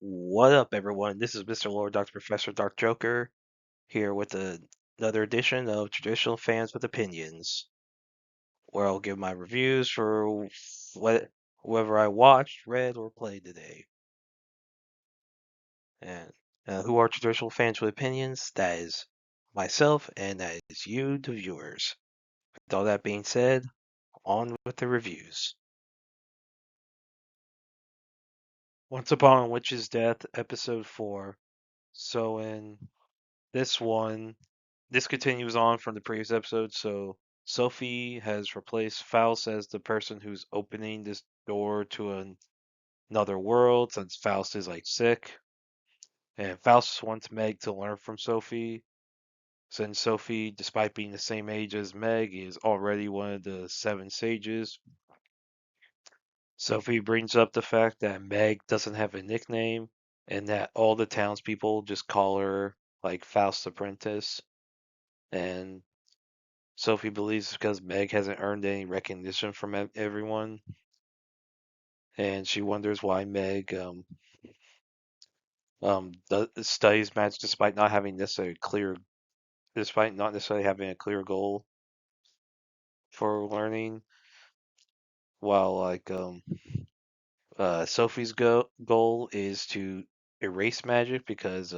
What up, everyone? This is Mr. Lord, Dr. Professor, Dark Joker, here with another edition of Traditional Fans with Opinions, where I'll give my reviews for whoever I watched, read, or played today. And who are Traditional Fans with Opinions? That is myself, and that is you, the viewers. With all that being said, on with the reviews. Once Upon a Witch's Death, Episode 4. So in this one, this continues on from the previous episode. So Sophie has replaced Faust as the person who's opening this door to another world since Faust is like sick. And Faust wants Meg to learn from Sophie. Since Sophie, despite being the same age as Meg, is already one of the seven sages. Sophie brings up the fact that Meg doesn't have a nickname and that all the townspeople just call her like Faust's apprentice. And Sophie believes because Meg hasn't earned any recognition from everyone, and she wonders why Meg studies magic despite not necessarily having a clear goal for learning. While Sophie's goal is to erase magic because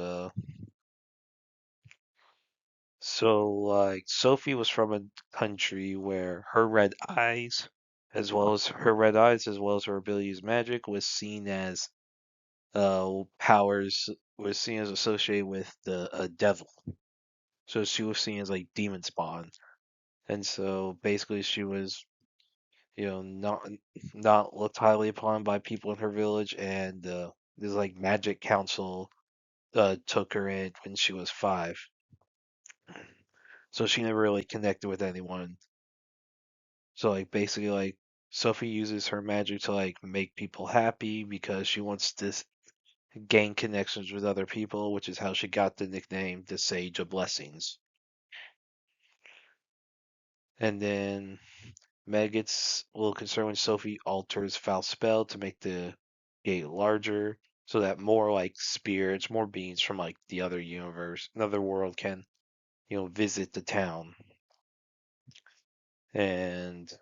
Sophie was from a country where her red eyes as well as her ability to use magic was seen as powers was seen as associated with the devil. So she was seen as like demon spawn, and so basically she was, not looked highly upon by people in her village, and this like magic council took her in when she was 5. So she never really connected with anyone. So like basically like Sophie uses her magic to like make people happy because she wants to gain connections with other people, which is how she got the nickname the Sage of Blessings. And then Meg gets a little concerned when Sophie alters Faust's spell to make the gate larger so that more like spirits, more beings from like the other universe, another world can, visit the town. And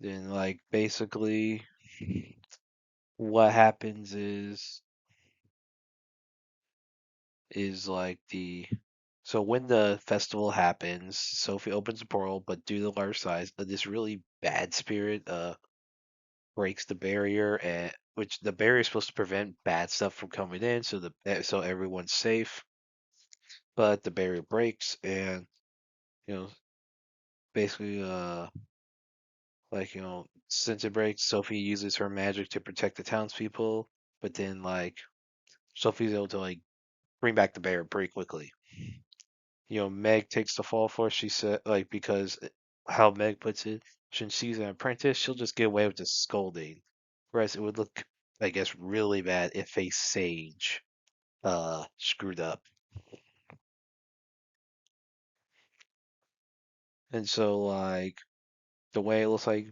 then like basically what happens is like the so when the festival happens, Sophie opens a portal, but due to the large size, this really bad spirit breaks the barrier, and which the barrier is supposed to prevent bad stuff from coming in, so everyone's safe. But the barrier breaks, and you know, basically, since it breaks, Sophie uses her magic to protect the townspeople. But then, like, Sophie's able to like bring back the barrier pretty quickly. Meg takes the fall for it. She said, like, because how Meg puts it, since she's an apprentice, she'll just get away with just scolding. Whereas it would look, I guess, really bad if a sage screwed up. And so, like, the way it looks like,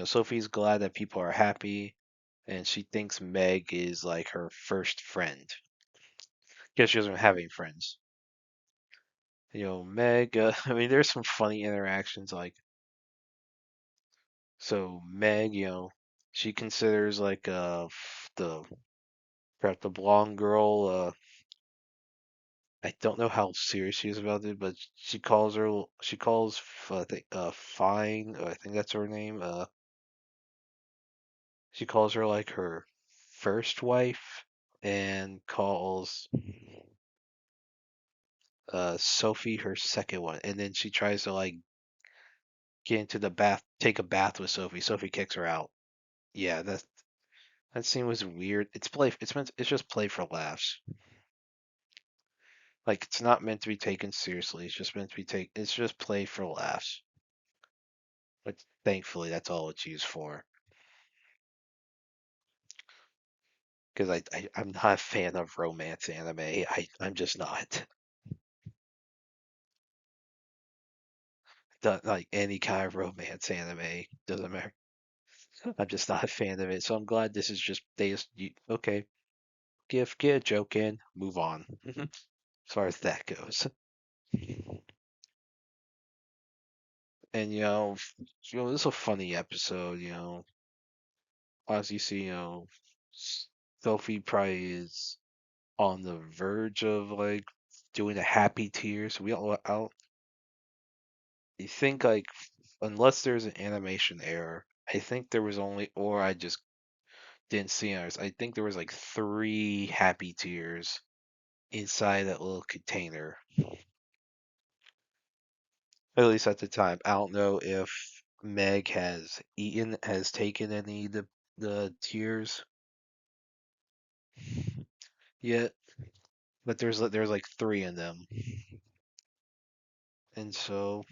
Sophie's glad that people are happy, and she thinks Meg is like her first friend because she doesn't have any friends. Meg, I mean, there's some funny interactions, like, so Meg, she considers like the perhaps the blonde girl. I don't know how serious she is about it, but she calls Fine. I think that's her name. She calls her like her first wife, and calls Sophie her second one. And then she tries to like get into the bath, take a bath with Sophie. Sophie kicks her out. Yeah, that scene was weird. It's just play for laughs. Like it's not meant to be taken seriously. It's just meant to be taken. It's just play for laughs. But thankfully, that's all it's used for. Because I'm not a fan of romance anime. I'm just not. Like any kind of romance anime doesn't matter. I'm just not a fan of it. So I'm glad this is just okay. Get a joke in, move on. As far as that goes. And this is a funny episode. As you see, Sophie probably is on the verge of like doing a happy tears. We all out. You think like unless there's an animation error, I think there was only, or I just didn't see ours. I think there was like three happy tears inside that little container. At least at the time. I don't know if Meg has taken any of the tears yet, but there's like three in them, and so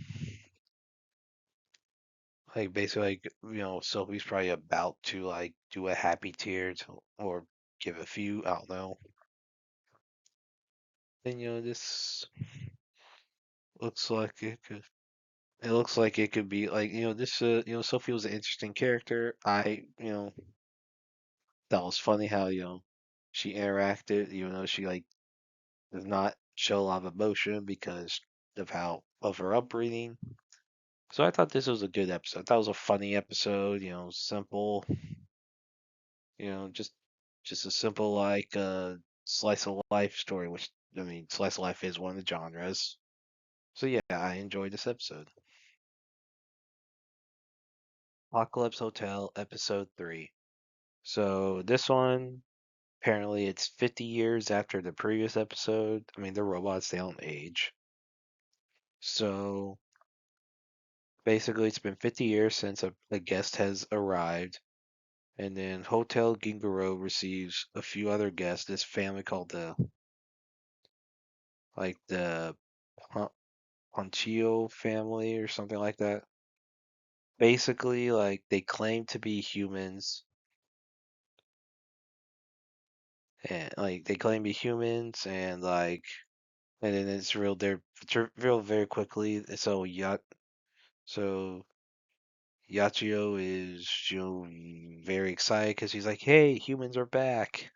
like basically like Sophie's probably about to like do a happy tear or give a few. I don't know. And this looks like it could. It looks like it could be like this. Sophie was an interesting character. I that was funny how she interacted. Even though she like does not show a lot of emotion because of her upbringing. So I thought this was a good episode. That was a funny episode. Simple. Just a simple like slice of life story. Which I mean, slice of life is one of the genres. So yeah, I enjoyed this episode. Apocalypse Hotel, episode 3. So this one, apparently, it's 50 years after the previous episode. I mean, they're robots; they don't age. So basically, it's been 50 years since a guest has arrived, and then Hotel Gingaro receives a few other guests. This family called the Pon- Ponchio family or something like that. Basically, like they claim to be humans, and like they claim to be humans, and like, and then it's revealed very quickly. So Yachio is very excited because he's like, "Hey, humans are back!"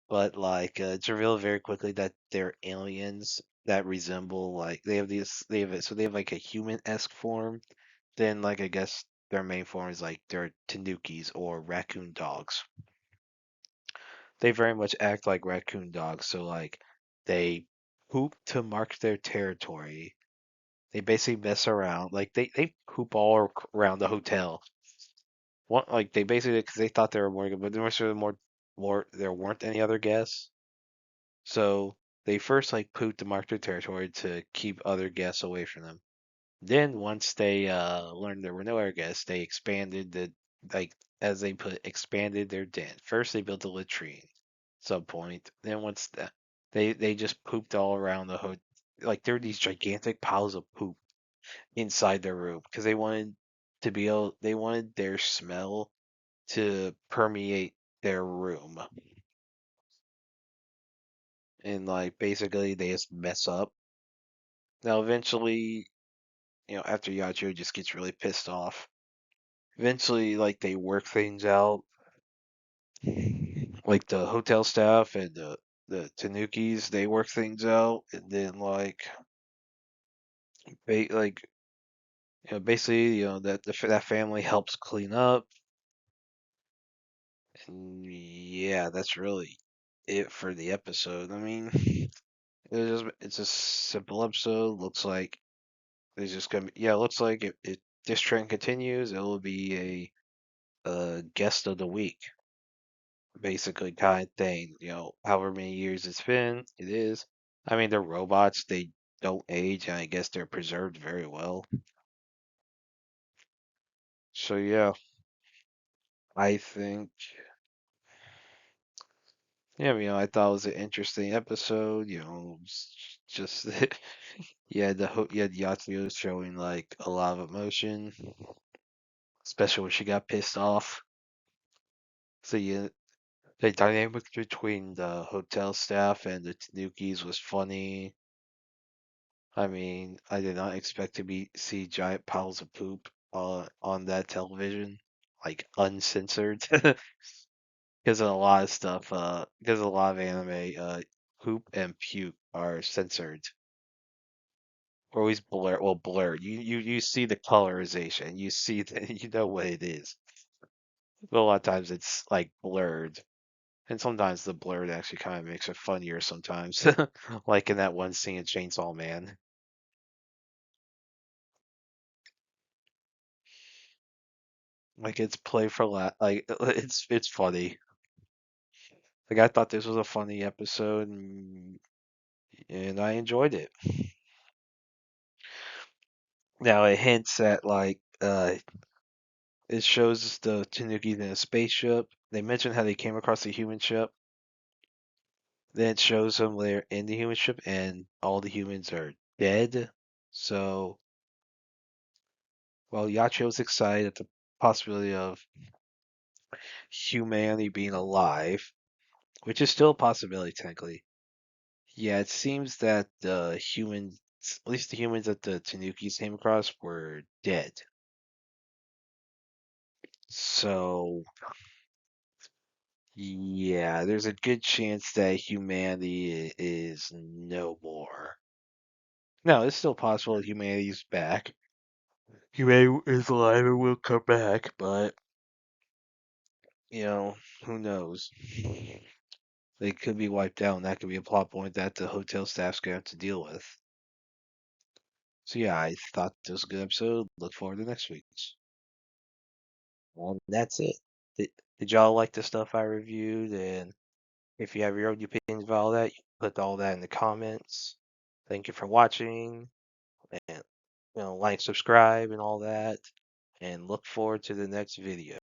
But like, it's revealed very quickly that they're aliens that resemble like they have like a human-esque form. Then like I guess their main form is like they're tanukis or raccoon dogs. They very much act like raccoon dogs, so like they poop to mark their territory. They basically mess around, like they poop all around the hotel. Like they basically because they thought they were more good, but there was more there weren't any other guests, so they first like pooped to mark their territory to keep other guests away from them. Then once they learned there were no other guests, they expanded like as they put expanded their den. First they built a latrine, some point. Then once they just pooped all around the hotel. Like there were these gigantic piles of poop inside their room because they wanted their smell to permeate their room, and like basically they just mess up. Now eventually, after Yacho just gets really pissed off, eventually like they work things out, like the hotel staff and the Tanukis, they work things out, and then like basically that family helps clean up, and yeah, that's really it for the episode. I mean, it's a simple episode. Looks like there's just gonna be, yeah, it looks like if this trend continues, it will be a guest of the week, basically kind of thing. However many years it's been, it is. I mean, they're robots; they don't age, and I guess they're preserved very well. So yeah, I think yeah, I thought it was an interesting episode. Just you had Yatsuyo showing like a lot of emotion, especially when she got pissed off. So yeah, the dynamic between the hotel staff and the Tanukis was funny. I mean, I did not expect to see giant piles of poop. on that television, like uncensored, because a lot of stuff, because a lot of anime, poop and puke are censored or always blur, well blurred. You see the colorization, you see that you know what it is. But a lot of times it's like blurred, and sometimes the blurred actually kind of makes it funnier sometimes, like in that one scene in Chainsaw Man. Like it's play for like it's funny. Like I thought this was a funny episode, and I enjoyed it. Now it hints at like it shows the Tanuki in a spaceship. They mention how they came across the human ship. Then it shows them they're in the human ship and all the humans are dead. So while Yacho's excited at the possibility of humanity being alive, which is still a possibility technically, yeah, it seems that the humans, at least the humans that the Tanukis came across, were dead. So, yeah, there's a good chance that humanity is no more. No, it's still possible that humanity's back. Humanity is alive and will come back, but, who knows? They could be wiped out, and that could be a plot point that the hotel staff's gonna have to deal with. So, yeah, I thought this was a good episode. Look forward to next week's. Well, that's it. Did y'all like the stuff I reviewed? And if you have your own opinions about all that, you can put all that in the comments. Thank you for watching, and like, subscribe, and all that. And look forward to the next video.